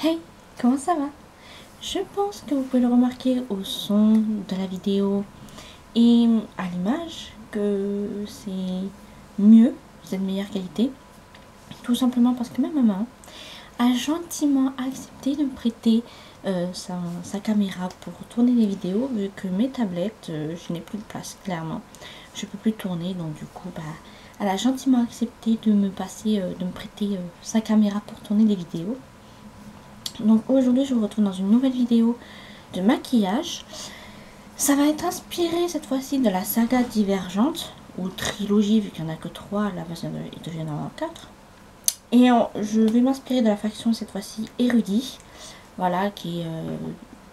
Hey, comment ça va? Je pense que vous pouvez le remarquer au son de la vidéo et à l'image que c'est mieux, c'est de meilleure qualité. Tout simplement parce que ma maman a gentiment accepté de me prêter sa caméra pour tourner des vidéos vu que mes tablettes, je n'ai plus de place clairement. Je peux plus tourner, donc du coup elle a gentiment accepté de me prêter sa caméra pour tourner des vidéos. Donc aujourd'hui je vous retrouve dans une nouvelle vidéo de maquillage. Ça va être inspiré cette fois-ci de la saga Divergente, ou trilogie vu qu'il n'y en a que 3, à la base il devient en avoir 4. Et je vais m'inspirer de la faction cette fois-ci érudit, voilà, qui est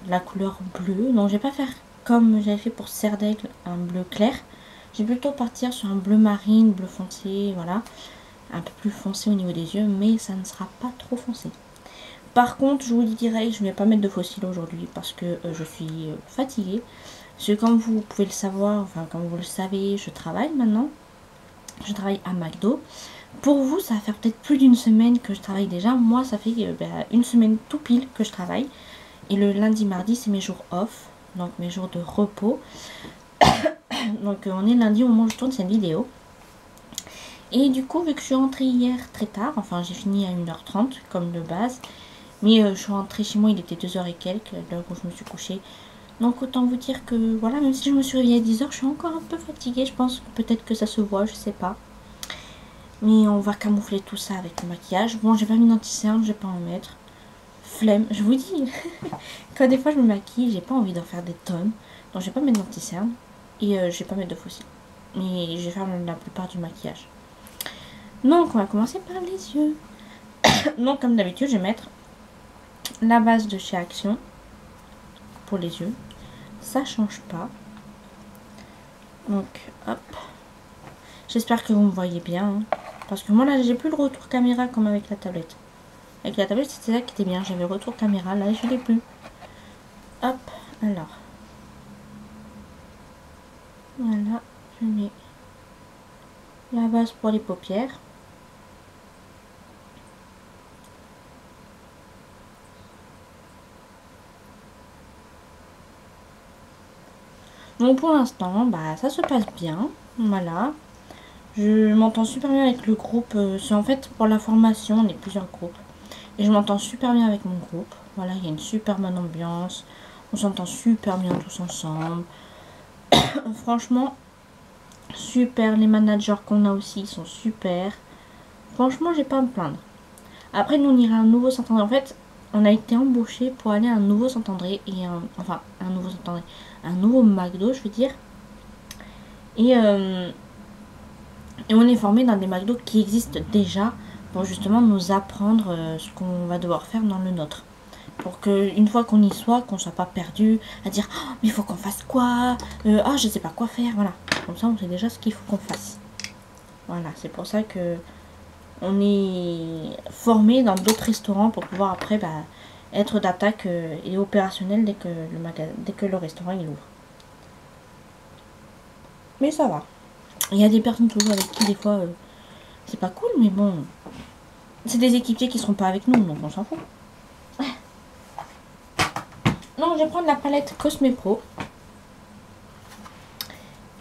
la couleur bleue. Donc je vais pas faire comme j'avais fait pour Serre d'Aigle, un bleu clair. Je vais plutôt partir sur un bleu marine, bleu foncé, voilà, un peu plus foncé au niveau des yeux, mais ça ne sera pas trop foncé. Par contre, je vous dis direct, je ne vais pas mettre de faux cils aujourd'hui parce que je suis fatiguée. Parce que comme vous pouvez le savoir, enfin comme vous le savez, je travaille maintenant. Je travaille à McDo. Pour vous, ça va faire peut-être plus d'une semaine que je travaille déjà. Moi, ça fait une semaine tout pile que je travaille. Et le lundi, mardi, c'est mes jours off. Donc mes jours de repos. Donc on est lundi au moment où je tourne cette vidéo. Et du coup, vu que je suis rentrée hier très tard, enfin j'ai fini à 1h30 comme de base. Mais je suis rentrée chez moi, il était 2h et quelques, l'heure où je me suis couchée. Donc autant vous dire que voilà, même si je me suis réveillée à 10h, je suis encore un peu fatiguée. Je pense que peut-être que ça se voit, je sais pas. Mais on va camoufler tout ça avec le maquillage. Bon, j'ai pas mis d'anti-cerne, je vais pas en mettre. Flemme, je vous dis. Quand des fois je me maquille, j'ai pas envie d'en faire des tonnes. Donc je vais pas mettre d'anti-cerne. Et je vais pas mettre de faux cils. Mais je vais faire la plupart du maquillage. Donc on va commencer par les yeux. Donc comme d'habitude, je vais mettre la base de chez Action pour les yeux, ça change pas. Donc hop, j'espère que vous me voyez bien hein. Parce que moi là j'ai plus le retour caméra comme avec la tablette. Avec la tablette c'était ça qui était bien, j'avais le retour caméra, là je l'ai plus. Hop, alors voilà, je mets la base pour les paupières. Donc pour l'instant, ça se passe bien. Voilà. Je m'entends super bien avec le groupe. C'est en fait pour la formation, on est plusieurs groupes. Et je m'entends super bien avec mon groupe. Voilà, il y a une super bonne ambiance. On s'entend super bien tous ensemble. Franchement, super. Les managers qu'on a aussi, ils sont super. Franchement, j'ai pas à me plaindre. Après, nous, on ira à un nouveau Saint-André. En fait, on a été embauché pour aller à un nouveau Saint-André. Enfin, un nouveau Saint-André. Un nouveau McDo, je veux dire. Et on est formé dans des McDo qui existent déjà pour justement nous apprendre ce qu'on va devoir faire dans le nôtre. Pour qu'une fois qu'on y soit, qu'on ne soit pas perdu à dire oh, mais il faut qu'on fasse quoi ah, je sais pas quoi faire. Voilà. Comme ça, on sait déjà ce qu'il faut qu'on fasse. Voilà, c'est pour ça que on est formé dans d'autres restaurants pour pouvoir après être d'attaque et opérationnel dès que le restaurant il ouvre. Mais ça va. Il y a des personnes toujours avec qui des fois c'est pas cool, mais bon, c'est des équipiers qui seront pas avec nous, donc on s'en fout. Donc je vais prendre la palette Cosme Pro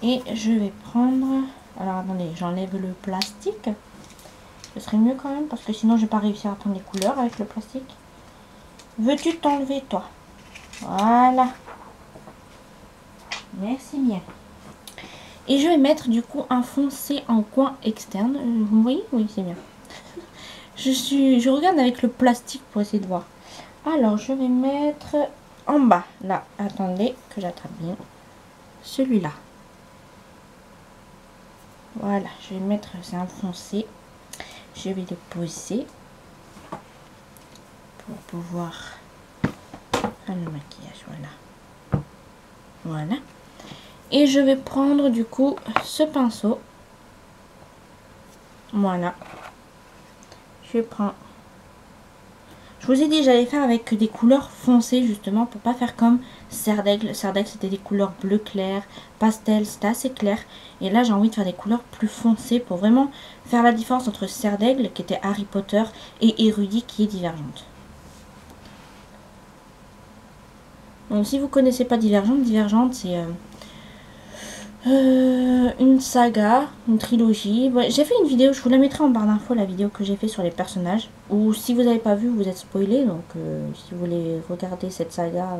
et je vais prendre, alors attendez, j'enlève le plastique. Ce serait mieux quand même parce que sinon je vais pas réussir à prendre les couleurs avec le plastique. Veux-tu t'enlever toi? Voilà. Merci bien. Et je vais mettre du coup un foncé en coin externe. Vous me voyez? Oui, c'est bien. Je regarde avec le plastique pour essayer de voir. Alors, je vais mettre en bas. Là, attendez que j'attrape bien. Celui-là. Voilà, je vais mettre, c'est un foncé. Je vais le poser pour pouvoir faire le maquillage. Voilà. Voilà. Et je vais prendre du coup ce pinceau. Voilà. Je prends. Je vous ai dit j'allais faire avec des couleurs foncées justement pour pas faire comme Serre d'Aigle. Serre d'Aigle c'était des couleurs bleu clair, pastel, c'était assez clair. Et là j'ai envie de faire des couleurs plus foncées pour vraiment faire la différence entre Serre d'Aigle qui était Harry Potter et Érudit qui est Divergente. Donc si vous connaissez pas Divergente, Divergente c'est une saga, une trilogie. Ouais, j'ai fait une vidéo, je vous la mettrai en barre d'infos, la vidéo que j'ai fait sur les personnages. Ou si vous n'avez pas vu, vous êtes spoilé. Donc si vous voulez regarder cette saga,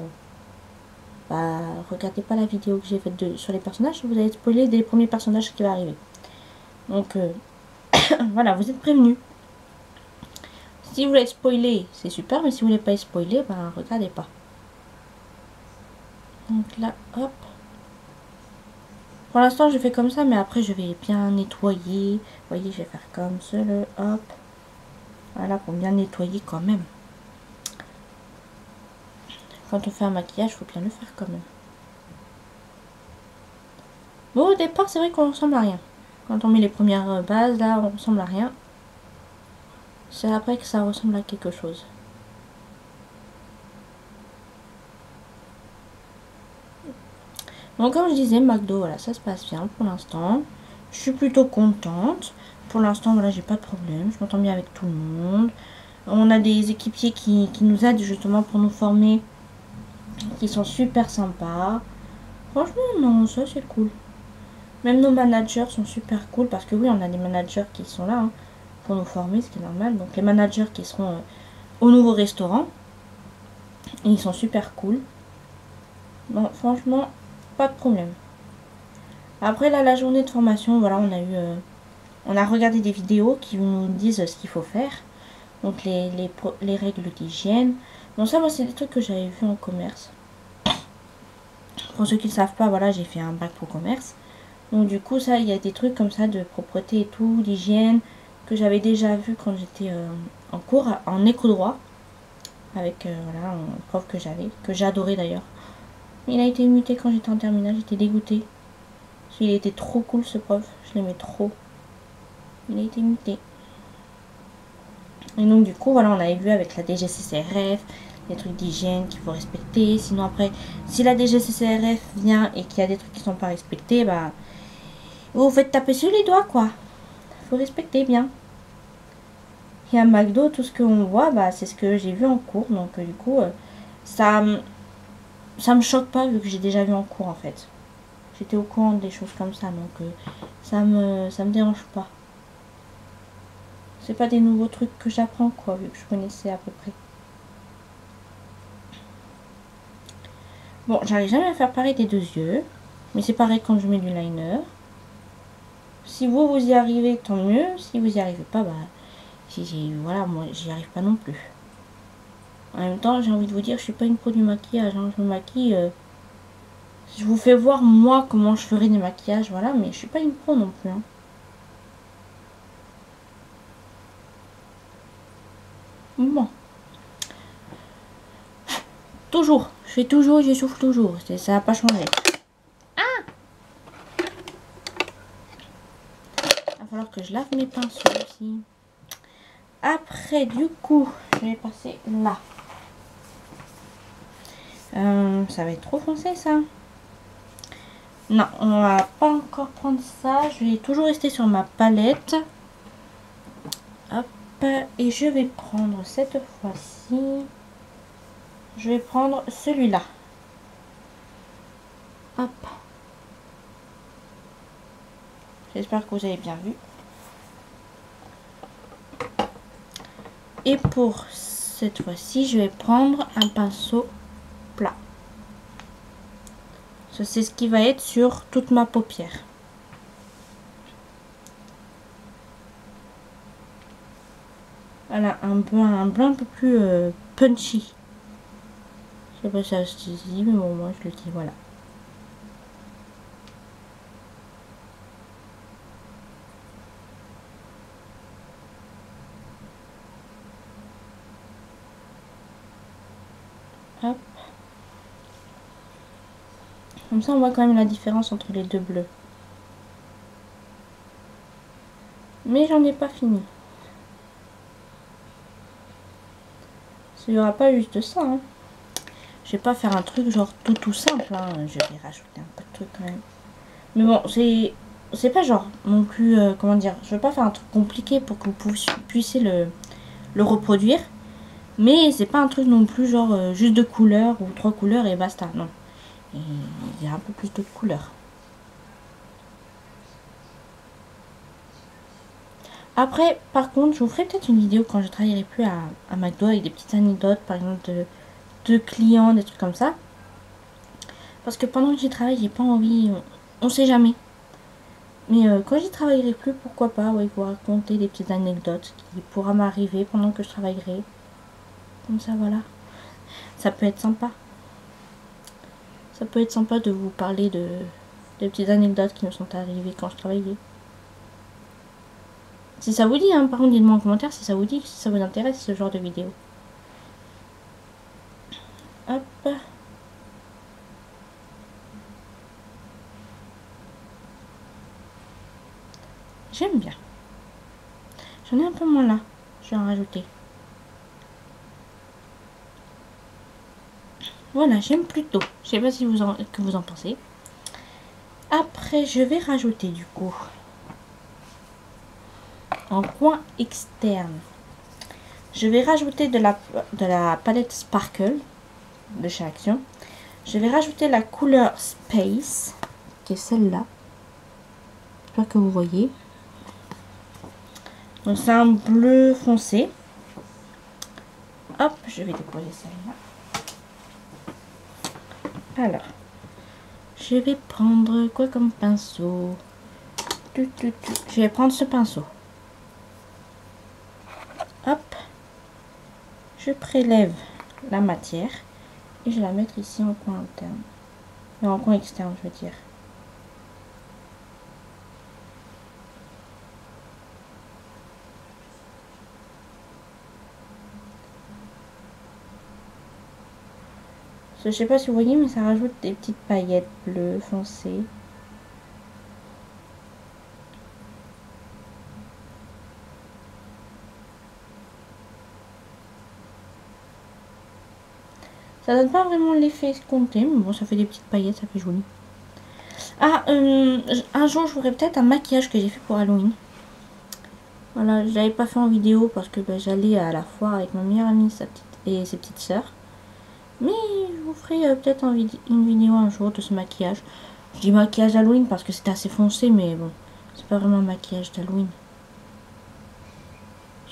bah regardez pas la vidéo que j'ai faite sur les personnages, vous allez être spoilé des premiers personnages qui vont arriver. Donc voilà, vous êtes prévenus. Si vous voulez être spoilé, c'est super, mais si vous voulez pas être spoilé, ben regardez pas. Donc là, hop. Pour l'instant, je fais comme ça, mais après, je vais bien nettoyer. Vous voyez, je vais faire comme ça, hop. Voilà, pour bien nettoyer quand même. Quand on fait un maquillage, il faut bien le faire quand même. Bon, au départ, c'est vrai qu'on ressemble à rien. Quand on met les premières bases, là, on ressemble à rien. C'est après que ça ressemble à quelque chose. Donc comme je disais, McDo, voilà, ça se passe bien pour l'instant. Je suis plutôt contente. Pour l'instant, voilà, j'ai pas de problème. Je m'entends bien avec tout le monde. On a des équipiers qui nous aident justement pour nous former, qui sont super sympas. Franchement, non, ça c'est cool. Même nos managers sont super cool parce que oui, on a des managers qui sont là pour nous former, ce qui est normal. Donc les managers qui seront au nouveau restaurant, ils sont super cool. Bon, franchement, pas de problème. Après là, la journée de formation, voilà, on a regardé des vidéos qui nous disent ce qu'il faut faire. Donc les règles d'hygiène. Bon, ça, moi, c'est des trucs que j'avais vu en commerce. Pour ceux qui ne savent pas, voilà, j'ai fait un bac pro commerce. Donc du coup, ça, il y a des trucs comme ça de propreté et tout, d'hygiène, que j'avais déjà vu quand j'étais en cours, en éco-droit. Avec, voilà, un prof que j'avais, que j'adorais d'ailleurs. Il a été muté quand j'étais en terminale, j'étais dégoûtée. Parce qu'il était trop cool ce prof, je l'aimais trop. Il a été muté. Et donc du coup, voilà, on avait vu avec la DGCCRF, des trucs d'hygiène qu'il faut respecter. Sinon après, si la DGCCRF vient et qu'il y a des trucs qui sont pas respectés, bah, vous vous faites taper sur les doigts, quoi. Faut respecter bien. Et à McDo, tout ce qu'on voit, bah, c'est ce que j'ai vu en cours. Donc du coup, ça me choque pas vu que j'ai déjà vu en cours en fait. J'étais au courant des choses comme ça, donc ça me dérange pas. C'est pas des nouveaux trucs que j'apprends, quoi, vu que je connaissais à peu près. Bon, j'arrive jamais à faire pareil des deux yeux. Mais c'est pareil quand je mets du liner. Si vous y arrivez, tant mieux. Si vous y arrivez pas, bah... voilà, moi, j'y arrive pas non plus. En même temps, j'ai envie de vous dire, je suis pas une pro du maquillage. Hein. Je me maquille... je vous fais voir, moi, comment je ferai des maquillages, voilà. Mais je suis pas une pro non plus. Hein. Bon. Toujours. Je fais toujours, je souffle toujours. Ça n'a pas changé. Ah! Il va falloir que je lave mes pinceaux aussi. Après, du coup, je vais passer là. Ça va être trop foncé, ça. Non, on va pas encore prendre ça. Je vais toujours rester sur ma palette. Hop. Et je vais prendre cette fois-ci. Je vais prendre celui-là. Hop. J'espère que vous avez bien vu. Et pour cette fois-ci, je vais prendre un pinceau plat. C'est ce qui va être sur toute ma paupière. Voilà, un blanc un peu plus punchy. Je sais pas si ça se dit, mais bon, moi je le dis, voilà. Hop. Comme ça, on voit quand même la différence entre les deux bleus. Mais j'en ai pas fini. Il n'y aura pas juste ça. Hein. Je vais pas faire un truc genre tout simple. Hein. Je vais rajouter un peu de trucs quand même. Mais bon, c'est pas genre non plus, comment dire. Je vais pas faire un truc compliqué pour que vous puissiez le reproduire. Mais c'est pas un truc non plus genre juste 2 couleurs ou 3 couleurs et basta, non. Et il y a un peu plus de couleurs. Après, par contre, je vous ferai peut-être une vidéo quand je travaillerai plus à McDo avec des petites anecdotes, par exemple de clients, des trucs comme ça. Parce que pendant que j'y travaille, j'ai pas envie, on sait jamais. Mais quand j'y travaillerai plus, pourquoi pas, ouais, vous raconter des petites anecdotes qui pourra m'arriver pendant que je travaillerai. Comme ça, voilà. Ça peut être sympa. Ça peut être sympa de vous parler de petites anecdotes qui me sont arrivées quand je travaillais. Si ça vous dit, hein, par contre, dites-moi en commentaire si ça vous dit, si ça vous intéresse ce genre de vidéo. Hop. J'aime bien. J'en ai un peu moins là. Je vais en rajouter. Voilà, j'aime plutôt. Je sais pas si vous en pensez. Après, je vais rajouter du coup en coin externe. Je vais rajouter de la palette Sparkle de chez Action. Je vais rajouter la couleur Space, qui est celle-là. J'espère que vous voyez. Donc c'est un bleu foncé. Hop, je vais déposer celle-là. Alors, je vais prendre quoi comme pinceau? Je vais prendre ce pinceau. Hop, je prélève la matière et je vais la mettre ici en coin interne. Non, en coin externe, je veux dire. Je sais pas si vous voyez, mais ça rajoute des petites paillettes bleues foncées. Ça donne pas vraiment l'effet escompté, mais bon, ça fait des petites paillettes, ça fait joli. Ah, un jour, je ferai peut-être un maquillage que j'ai fait pour Halloween. Voilà, je l'avais pas fait en vidéo parce que j'allais à la foire avec ma meilleure amie et ses petites sœurs. Mais je vous ferai peut-être une vidéo un jour de ce maquillage. Je dis maquillage d'Halloween parce que c'était assez foncé, mais bon, c'est pas vraiment un maquillage d'Halloween.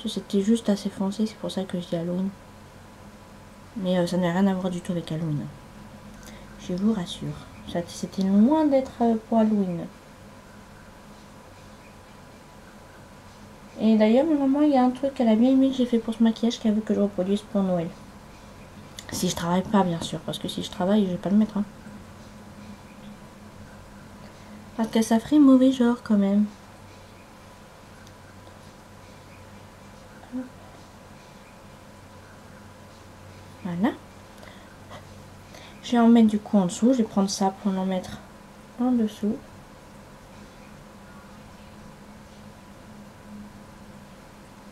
C'était juste assez foncé, c'est pour ça que je dis Halloween. Mais ça n'a rien à voir du tout avec Halloween. Je vous rassure. C'était loin d'être pour Halloween. Et d'ailleurs, ma maman, il y a un truc qu'elle a bien aimé que j'ai fait pour ce maquillage qu'elle veut que je reproduise pour Noël. Si je travaille pas, bien sûr, parce que si je travaille, je vais pas le mettre. Hein. Parce que ça ferait mauvais genre quand même. Voilà. Je vais en mettre du coup en dessous. Je vais prendre ça pour en mettre en dessous.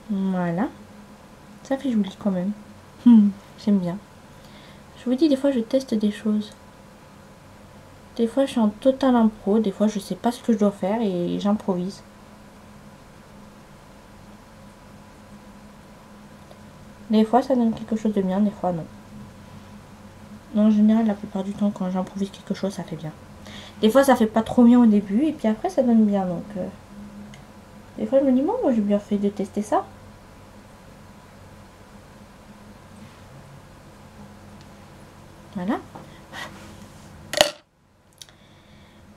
Voilà. Ça fait joli quand même. J'aime bien. Je vous dis, des fois, je teste des choses. Des fois, je suis en total impro. Des fois, je sais pas ce que je dois faire et j'improvise. Des fois, ça donne quelque chose de bien. Des fois, non. Mais en général, la plupart du temps, quand j'improvise quelque chose, ça fait bien. Des fois, ça fait pas trop bien au début. Et puis après, ça donne bien. Donc, des fois, je me dis, bon, moi, j'ai bien fait de tester ça. Voilà.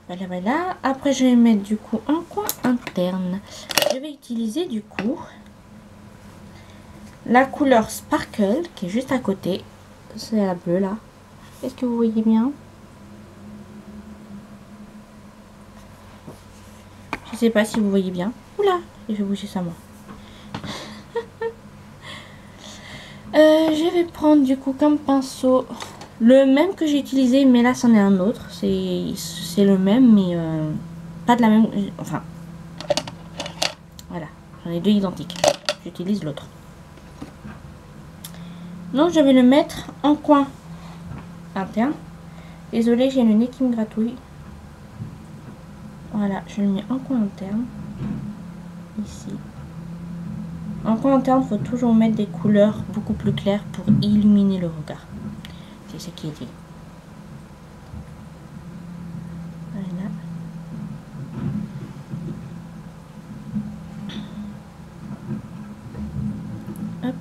Voilà, voilà. Après, je vais mettre du coup un coin interne. Je vais utiliser du coup la couleur Sparkle qui est juste à côté. C'est la bleue là. Est-ce que vous voyez bien? Je sais pas si vous voyez bien. Oula, j'ai fait bouger ça moi. Je vais prendre du coup comme pinceau le même que j'ai utilisé, mais là c'en est un autre. C'est le même, mais pas de la même. Enfin, voilà, j'en ai deux identiques. J'utilise l'autre. Donc je vais le mettre en coin interne. Désolée, j'ai le nez qui me gratouille. Voilà, je le mets en coin interne. Ici. En coin interne, il faut toujours mettre des couleurs beaucoup plus claires pour illuminer le regard. C'est ce qui est dit. Voilà. Hop.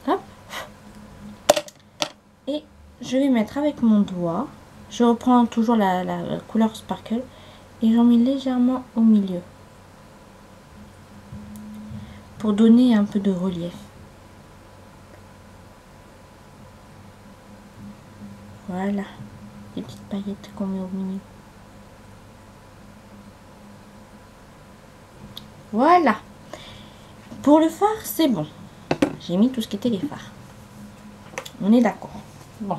Hop. Et je vais mettre avec mon doigt. Je reprends toujours la couleur sparkle et j'en mets légèrement au milieu pour donner un peu de relief. Voilà, les petites paillettes qu'on met au milieu. Voilà. Pour le fard, c'est bon. J'ai mis tout ce qui était les fards. On est d'accord. Bon.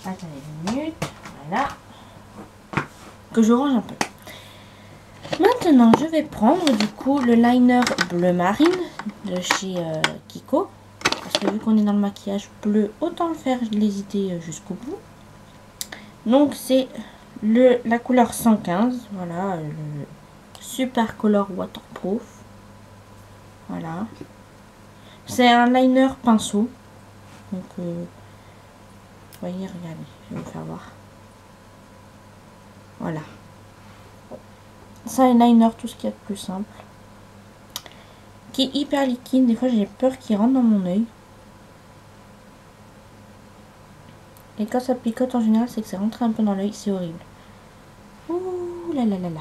Attendez une minute. Voilà. Que je range un peu. Maintenant, je vais prendre du coup le liner bleu marine de chez Kiko. Parce que vu qu'on est dans le maquillage bleu, autant le faire les idées jusqu'au bout. Donc c'est la couleur 115. Voilà, le Super Color Waterproof. Voilà. C'est un liner pinceau. Donc, vous voyez, regardez, je vais vous faire voir. Voilà. C'est un liner, tout ce qu'il y a de plus simple. Qui est hyper liquide. Des fois, j'ai peur qu'il rentre dans mon œil. Et quand ça picote, en général, c'est que c'est rentré un peu dans l'œil. C'est horrible. Ouh là là là là.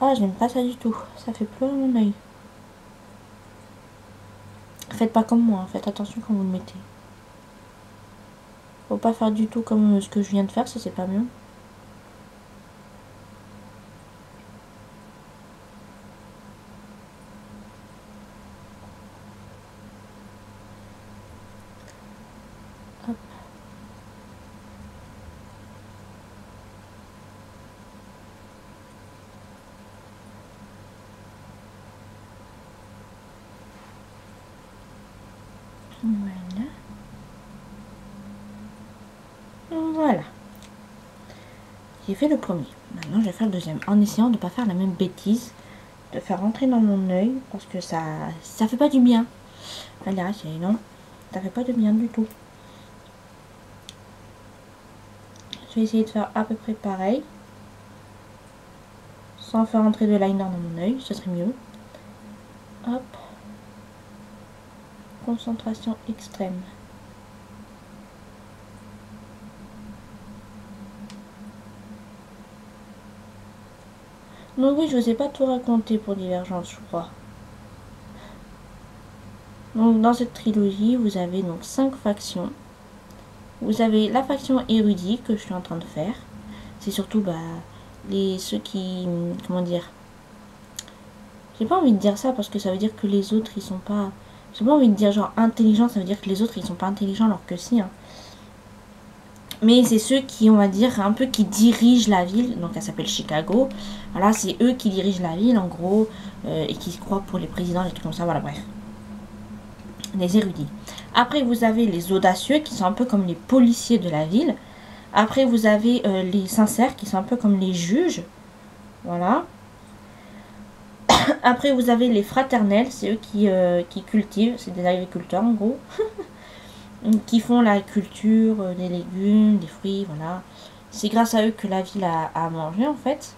Ah, je n'aime pas ça du tout. Ça fait pleurer mon œil. Faites pas comme moi, hein. Faites attention quand vous le mettez. Faut pas faire du tout comme ce que je viens de faire, ça c'est pas mieux. Hop. Voilà. Voilà. J'ai fait le premier. Maintenant, je vais faire le deuxième. En essayant de ne pas faire la même bêtise. De faire rentrer dans mon œil. Parce que ça fait pas du bien. Voilà, non. Ça fait pas de bien du tout. Je vais essayer de faire à peu près pareil. Sans faire entrer de liner dans mon œil. Ce serait mieux. Hop. Concentration extrême. Donc oui, je vous ai pas tout raconté pour Divergence, je crois. Donc dans cette trilogie, vous avez donc 5 factions. Vous avez la faction érudit que je suis en train de faire. C'est surtout ceux qui, comment dire, j'ai pas envie de dire ça parce que ça veut dire que les autres ils sont pas, j'ai pas envie de dire genre intelligents, ça veut dire que les autres ils sont pas intelligents alors que si, hein. Mais c'est ceux qui, on va dire, un peu qui dirigent la ville. Donc elle s'appelle Chicago. Voilà, c'est eux qui dirigent la ville en gros. Et qui se croient pour les présidents, des trucs comme ça. Voilà, bref. Les érudits. Après, vous avez les audacieux qui sont un peu comme les policiers de la ville. Après, vous avez les sincères qui sont un peu comme les juges. Voilà. Après, vous avez les fraternels. C'est eux qui cultivent. C'est des agriculteurs en gros. Qui font la culture des légumes, des fruits, voilà. C'est grâce à eux que la ville a à manger en fait.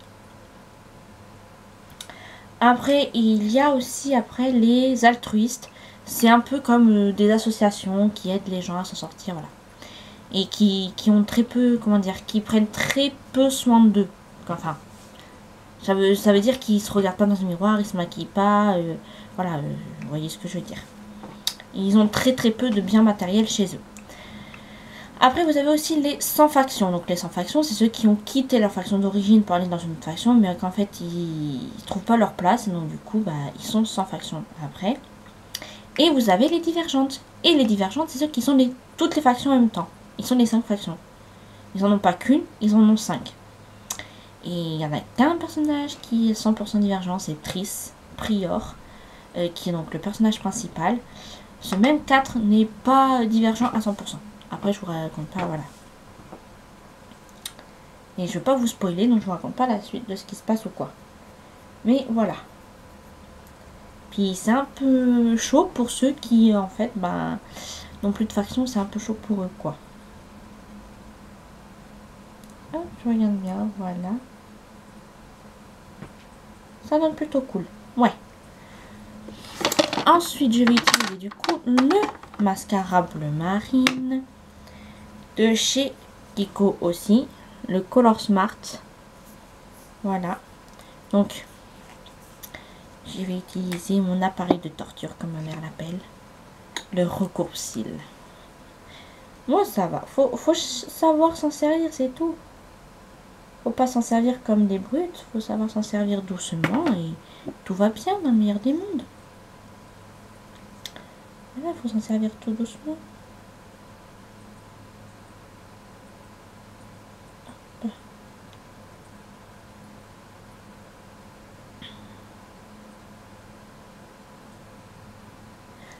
Après, il y a aussi après les altruistes. C'est un peu comme des associations qui aident les gens à s'en sortir, voilà. Et qui ont très peu, comment dire, qui prennent très peu soin d'eux. Enfin, ça veut dire qu'ils se regardent pas dans un miroir, ils se maquillent pas, voilà, vous voyez ce que je veux dire. Ils ont très peu de biens matériels chez eux. Après, vous avez aussi les sans factions. Donc les sans factions, c'est ceux qui ont quitté leur faction d'origine pour aller dans une autre faction, mais qu'en fait, ils trouvent pas leur place. Et donc du coup, ils sont sans faction après. Et vous avez les divergentes. Et les divergentes, c'est ceux qui sont toutes les factions en même temps. Ils sont les 5 factions. Ils en ont pas qu'une, ils en ont 5. Et il y en a qu'un personnage qui est 100% divergent, c'est Prior, qui est donc le personnage principal. Ce même 4 n'est pas divergent à 100%. Après, je vous raconte pas, voilà. Et je vais pas vous spoiler, donc je vous raconte pas la suite de ce qui se passe ou quoi. Mais voilà. Puis c'est un peu chaud pour ceux qui, en fait, n'ont plus de faction, c'est un peu chaud pour eux, quoi. Hop, je regarde bien, voilà. Ça donne plutôt cool. Ouais. Ensuite, je vais utiliser du coup le mascara bleu marine de chez Kiko aussi. Le Color Smart. Voilà. Donc, je vais utiliser mon appareil de torture, comme ma mère l'appelle. Le recourbe-cils. Moi, ça va. Faut savoir s'en servir, c'est tout. Faut pas s'en servir comme des brutes. Faut savoir s'en servir doucement et tout va bien dans le meilleur des mondes. Voilà, faut s'en servir tout doucement.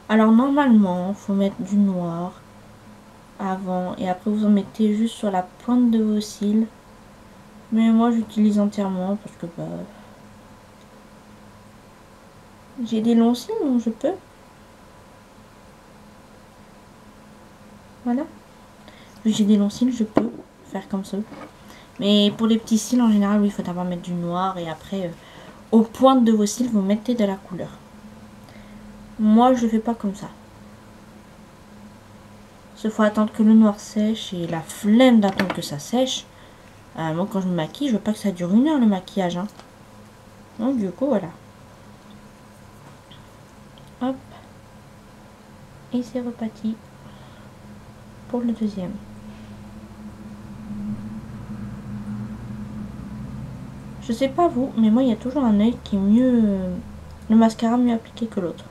Alors normalement, faut mettre du noir avant et après vous en mettez juste sur la pointe de vos cils. Mais moi j'utilise entièrement parce que j'ai des longs cils donc je peux. Voilà. J'ai des longs cils, je peux faire comme ça. Mais pour les petits cils en général, oui, il faut d'abord mettre du noir et après aux pointes de vos cils, vous mettez de la couleur. Moi je fais pas comme ça. Il faut attendre que le noir sèche et la flemme d'attendre que ça sèche. Moi quand je me maquille, je veux pas que ça dure 1 heure le maquillage. Hein. Donc du coup voilà. Hop. Et c'est reparti pour le deuxième. Je sais pas vous, mais moi il y a toujours un œil qui est mieux... le mascara mieux appliqué que l'autre.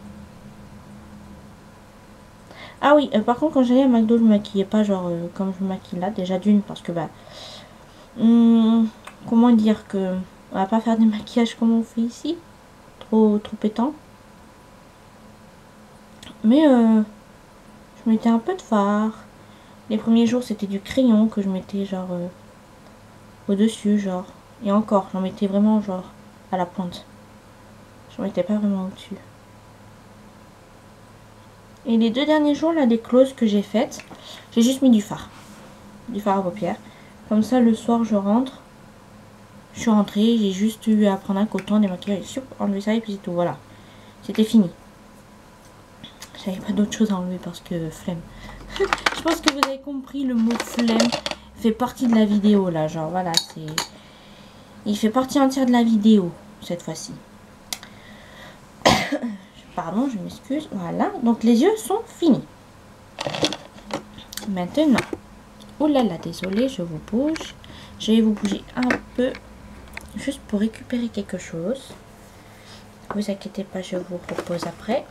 Ah oui, par contre quand j'allais à McDo, je me maquillais pas genre comme je me maquille là. Déjà d'une parce que comment dire que... on va pas faire des maquillages comme on fait ici. Trop pétant. Mais je mettais un peu de fard. Les premiers jours c'était du crayon que je mettais genre au-dessus genre. Et encore, j'en mettais vraiment genre à la pointe. J'en mettais pas vraiment au-dessus. Et les 2 derniers jours là des closes que j'ai faites, j'ai juste mis du fard. Du fard à paupières. Comme ça le soir je rentre. Je suis rentrée, j'ai juste eu à prendre un coton, démaquiller, enlever ça et puis c'est tout, voilà. C'était fini. J'avais pas d'autre chose à enlever parce que flemme. Je pense que vous avez compris, le mot flemme fait partie de la vidéo là, genre voilà, c'est... il fait partie entière de la vidéo cette fois-ci. Pardon, je m'excuse, voilà. Donc les yeux sont finis. Maintenant, oh là là, désolé, je vous bouge. Je vais vous bouger un peu, juste pour récupérer quelque chose. Ne vous inquiétez pas, je vous repose après.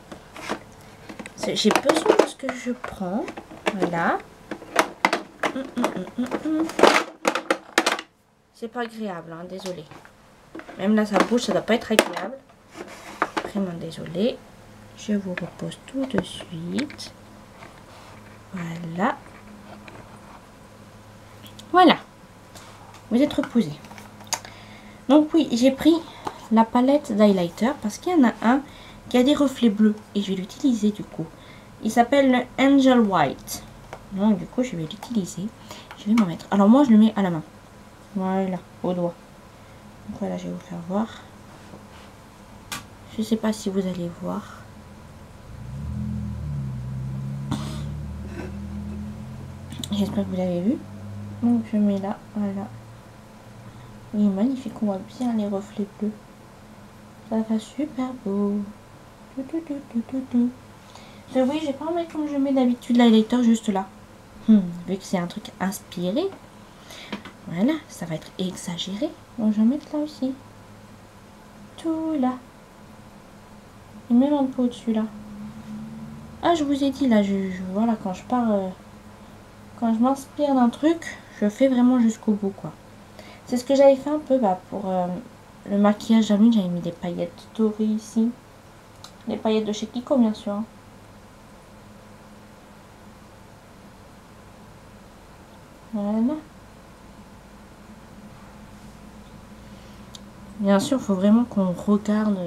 J'ai besoin de ce que je prends. Voilà. C'est pas agréable, hein, désolé. Même là, ça bouge, ça doit pas être agréable. Vraiment désolé. Je vous repose tout de suite. Voilà. Voilà. Vous êtes reposé. Donc oui, j'ai pris la palette d'highlighter parce qu'il y en a un qui a des reflets bleus et je vais l'utiliser du coup. Il s'appelle le Angel White. Donc du coup, je vais l'utiliser. Je vais m'en mettre. Alors moi, je le mets à la main. Voilà, au doigt. Donc voilà, je vais vous faire voir. Je sais pas si vous allez voir. J'espère que vous l'avez vu. Donc je mets là, voilà. Il est magnifique, on voit bien les reflets bleus. Ça va super beau. Oui, j'ai pas envie comme je mets d'habitude l'highlighter juste là. Vu que c'est un truc inspiré. Voilà, ça va être exagéré. Donc je vais mettre là aussi. Tout là. Et même un peu au-dessus là. Ah, je vous ai dit, là, voilà, quand je pars, quand je m'inspire d'un truc, je fais vraiment jusqu'au bout, quoi. C'est ce que j'avais fait un peu, pour le maquillage d'Halloween, j'avais mis des paillettes dorées ici. Les paillettes de chez Kiko, bien sûr. Hein. Voilà. Bien sûr, il faut vraiment qu'on regarde...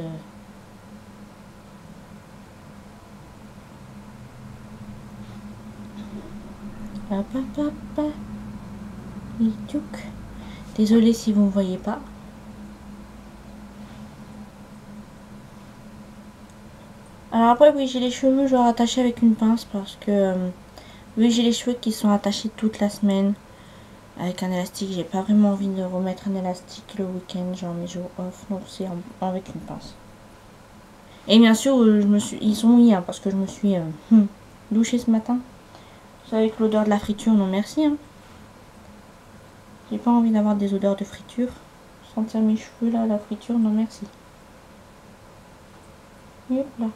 Hop, hop, hop, hop. Désolée si vous ne voyez pas. Alors après, oui, j'ai les cheveux genre attachés avec une pince parce que oui, j'ai les cheveux qui sont attachés toute la semaine avec un élastique. J'ai pas vraiment envie de remettre un élastique le week-end, genre mes jours off, donc c'est avec une pince. Et bien sûr, ils sont mouillés hein, parce que je me suis douchée ce matin. C'est avec l'odeur de la friture, non merci. Hein. J'ai pas envie d'avoir des odeurs de friture. Sentir mes cheveux là, la friture, non merci. Hop là.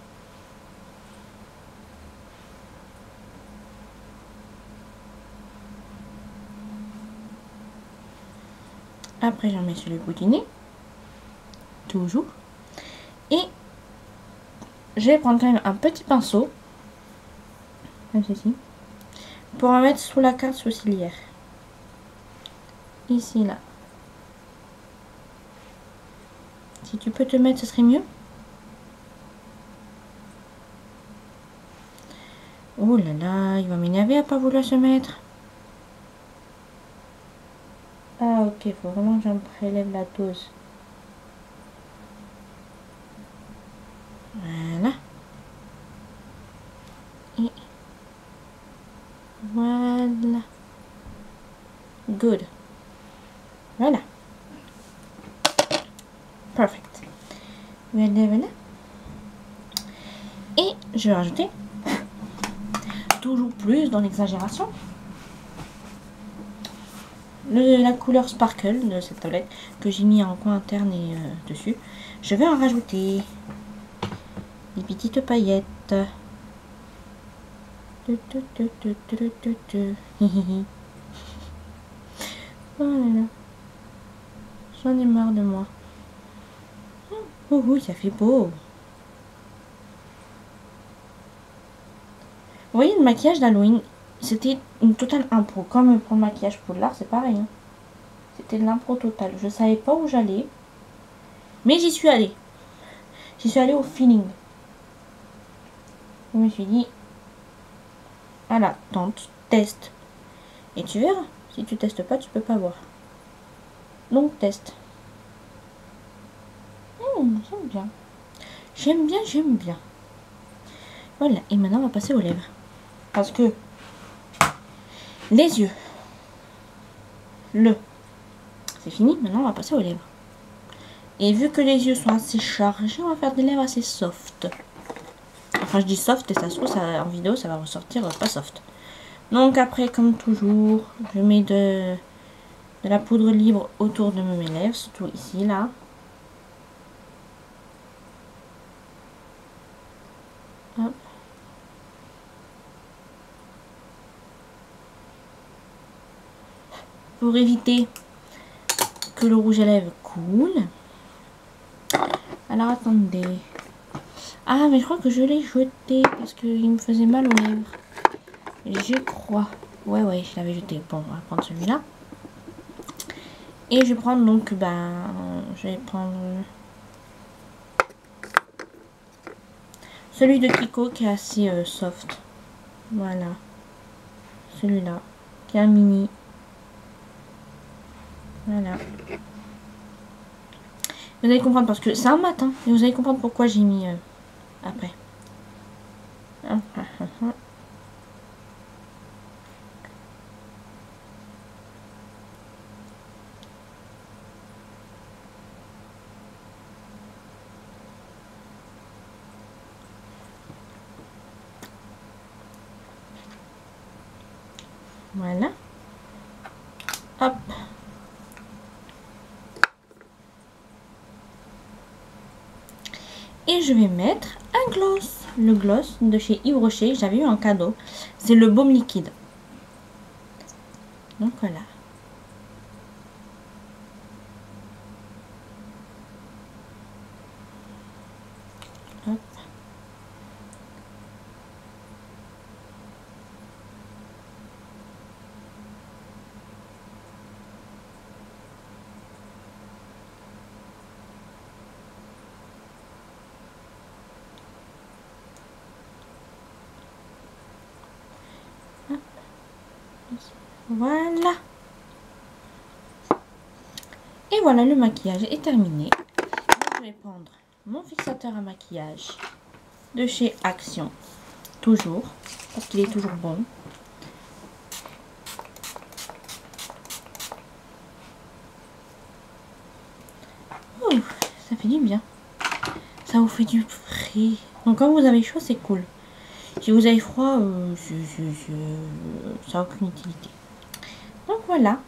Après, j'en mets sur le bout du nez. Toujours. Et je vais prendre quand même un petit pinceau. Comme ceci. Pour en mettre sous la carte sourcilière. Ici, là. Si tu peux te mettre, ce serait mieux. Oh là là, il va m'énerver à pas vouloir se mettre. Ah ok, il faut vraiment que j'en prélève la dose. Voilà. Et voilà. Good. Voilà. Perfect. Voilà, voilà. Et je vais rajouter toujours plus dans l'exagération la couleur sparkle de cette tablette que j'ai mis en coin interne et dessus. Je vais en rajouter des petites paillettes. Oh là là. J'en ai marre de moi. Oh oui, ça fait beau. Vous voyez, le maquillage d'Halloween, c'était une totale impro. Comme pour le maquillage Poudlard, c'est pareil. Hein. C'était de l'impro totale. Je savais pas où j'allais. Mais j'y suis allée. J'y suis allée au feeling. Je me suis dit, voilà, tente, teste. Et tu verras. Si tu testes pas, tu peux pas voir. Donc, teste. J'aime bien. J'aime bien, j'aime bien. Voilà, et maintenant on va passer aux lèvres. Parce que les yeux, c'est fini, maintenant on va passer aux lèvres. Et vu que les yeux sont assez chargés, on va faire des lèvres assez soft. Enfin je dis soft et ça se trouve en vidéo ça va ressortir pas soft. Donc après comme toujours, je mets de la poudre libre autour de mes lèvres, surtout ici là. Hop. Pour éviter que le rouge à lèvres coule. Alors attendez. Ah mais je crois que je l'ai jeté parce qu'il me faisait mal aux lèvres. Je crois. Ouais, je l'avais jeté. Bon, on va prendre celui-là. Et je vais prendre donc, je vais prendre celui de Kiko qui est assez soft. Voilà. Celui-là, qui est un mini. Voilà. Vous allez comprendre parce que c'est un matin. Et vous allez comprendre pourquoi j'ai mis après. Voilà. Hop. Et je vais mettre un gloss. le gloss de chez Yves Rocher. J'avais eu un cadeau. C'est le baume liquide. Donc voilà. Hop. Voilà. Et voilà, le maquillage est terminé. Je vais prendre mon fixateur à maquillage de chez Action. Toujours. Parce qu'il est toujours bon. Ouh, ça fait du bien. Ça vous fait du frais. Donc quand vous avez chaud, c'est cool. Si vous avez froid, ça n'a aucune utilité. Donc voilà.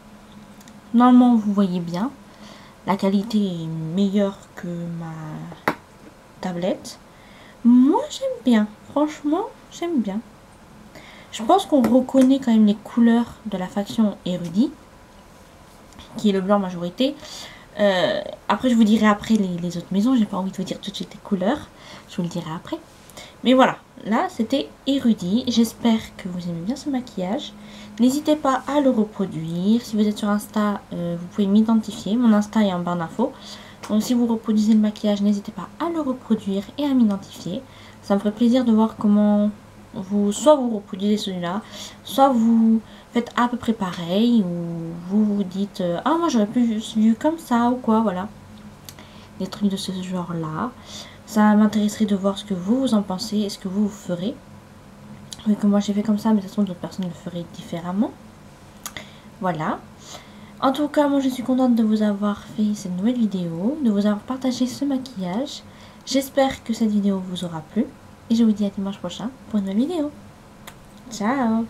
Normalement, vous voyez bien. La qualité est meilleure que ma tablette. Moi, j'aime bien. Franchement, j'aime bien. Je pense qu'on reconnaît quand même les couleurs de la faction érudit, qui est le blanc majorité. Après, je vous dirai après les autres maisons. J'ai pas envie de vous dire tout de suite les couleurs. Je vous le dirai après. Mais voilà, là, c'était érudit. J'espère que vous aimez bien ce maquillage. N'hésitez pas à le reproduire. Si vous êtes sur Insta, vous pouvez m'identifier. Mon Insta est en barre d'infos. Donc, si vous reproduisez le maquillage, n'hésitez pas à le reproduire et à m'identifier. Ça me ferait plaisir de voir comment soit vous reproduisez celui-là, soit vous faites à peu près pareil, ou vous vous dites ah, moi j'aurais plus vu comme ça ou quoi, voilà. Des trucs de ce genre-là. Ça m'intéresserait de voir ce que vous en pensez et ce que vous ferez. Oui, que moi j'ai fait comme ça, mais de toute façon d'autres personnes le feraient différemment. Voilà. En tout cas, moi je suis contente de vous avoir fait cette nouvelle vidéo, de vous avoir partagé ce maquillage. J'espère que cette vidéo vous aura plu. Et je vous dis à dimanche prochain pour une nouvelle vidéo. Ciao!